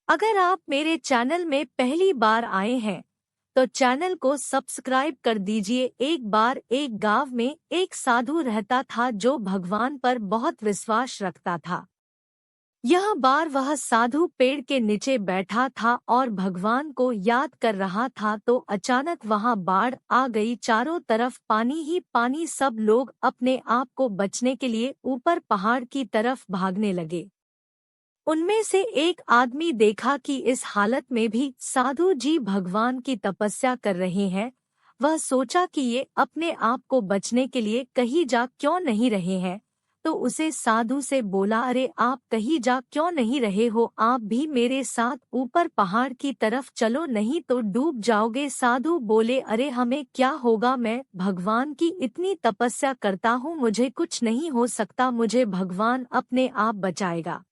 अगर आप मेरे चैनल में पहली बार आए हैं तो चैनल को सब्सक्राइब कर दीजिए। एक बार एक गांव में एक साधु रहता था जो भगवान पर बहुत विश्वास रखता था। यह बार वह साधु पेड़ के नीचे बैठा था और भगवान को याद कर रहा था तो अचानक वहां बाढ़ आ गई। चारों तरफ पानी ही पानी। सब लोग अपने आप को बचने के लिए ऊपर पहाड़ की तरफ भागने लगे। उनमें से एक आदमी देखा कि इस हालत में भी साधु जी भगवान की तपस्या कर रहे हैं। वह सोचा कि ये अपने आप को बचने के लिए कहीं जा क्यों नहीं रहे हैं। तो उसे साधु से बोला, अरे आप कहीं जा क्यों नहीं रहे हो, आप भी मेरे साथ ऊपर पहाड़ की तरफ चलो, नहीं तो डूब जाओगे। साधु बोले, अरे हमें क्या होगा, मैं भगवान की इतनी तपस्या करता हूँ, मुझे कुछ नहीं हो सकता, मुझे भगवान अपने आप बचाएगा।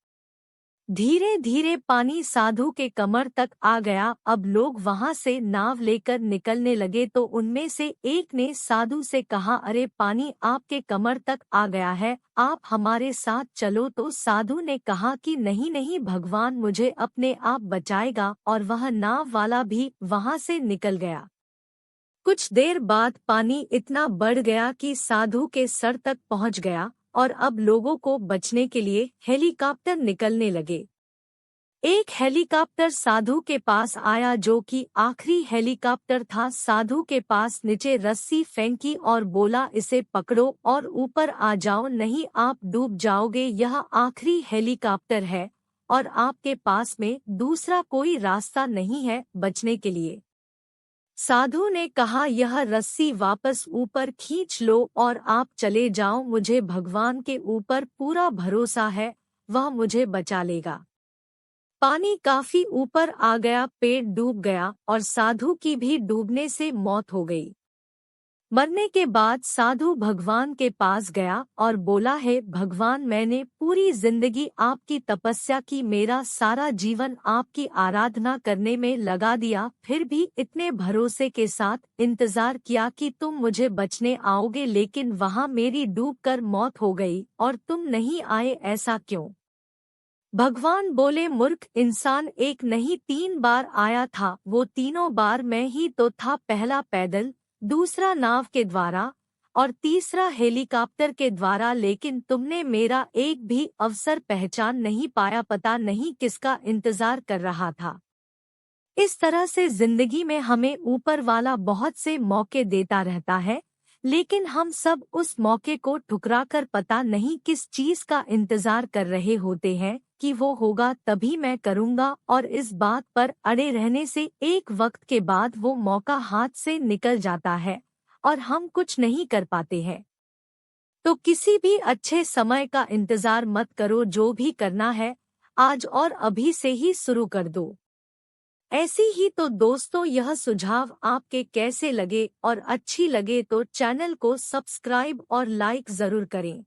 धीरे धीरे पानी साधु के कमर तक आ गया। अब लोग वहां से नाव लेकर निकलने लगे तो उनमें से एक ने साधु से कहा, अरे पानी आपके कमर तक आ गया है, आप हमारे साथ चलो। तो साधु ने कहा कि नहीं नहीं, भगवान मुझे अपने आप बचाएगा। और वह नाव वाला भी वहां से निकल गया। कुछ देर बाद पानी इतना बढ़ गया कि साधु के सर तक पहुंच गया और अब लोगों को बचने के लिए हेलीकॉप्टर निकलने लगे। एक हेलीकॉप्टर साधु के पास आया जो कि आखिरी हेलीकॉप्टर था। साधु के पास नीचे रस्सी फेंकी और बोला, इसे पकड़ो और ऊपर आ जाओ, नहीं आप डूब जाओगे। यह आखिरी हेलीकॉप्टर है और आपके पास में दूसरा कोई रास्ता नहीं है बचने के लिए। साधु ने कहा, यह रस्सी वापस ऊपर खींच लो और आप चले जाओ, मुझे भगवान के ऊपर पूरा भरोसा है, वह मुझे बचा लेगा। पानी काफी ऊपर आ गया, पेड़ डूब गया और साधु की भी डूबने से मौत हो गई। मरने के बाद साधु भगवान के पास गया और बोला, है भगवान, मैंने पूरी जिंदगी आपकी तपस्या की, मेरा सारा जीवन आपकी आराधना करने में लगा दिया, फिर भी इतने भरोसे के साथ इंतजार किया कि तुम मुझे बचने आओगे, लेकिन वहां मेरी डूबकर मौत हो गई और तुम नहीं आए, ऐसा क्यों? भगवान बोले, मूर्ख इंसान, एक नहीं 3 बार आया था, वो तीनों बार मैं ही तो था, पहला पैदल, दूसरा नाव के द्वारा और तीसरा हेलीकॉप्टर के द्वारा, लेकिन तुमने मेरा एक भी अवसर पहचान नहीं पाया, पता नहीं किसका इंतजार कर रहा था। इस तरह से जिंदगी में हमें ऊपर वाला बहुत से मौके देता रहता है, लेकिन हम सब उस मौके को ठुकराकर पता नहीं किस चीज का इंतजार कर रहे होते हैं कि वो होगा तभी मैं करूँगा, और इस बात पर अड़े रहने से एक वक्त के बाद वो मौका हाथ से निकल जाता है और हम कुछ नहीं कर पाते हैं। तो किसी भी अच्छे समय का इंतजार मत करो, जो भी करना है आज और अभी से ही शुरू कर दो। ऐसी ही तो दोस्तों, यह सुझाव आपके कैसे लगे, और अच्छी लगे तो चैनल को सब्सक्राइब और लाइक जरूर करें।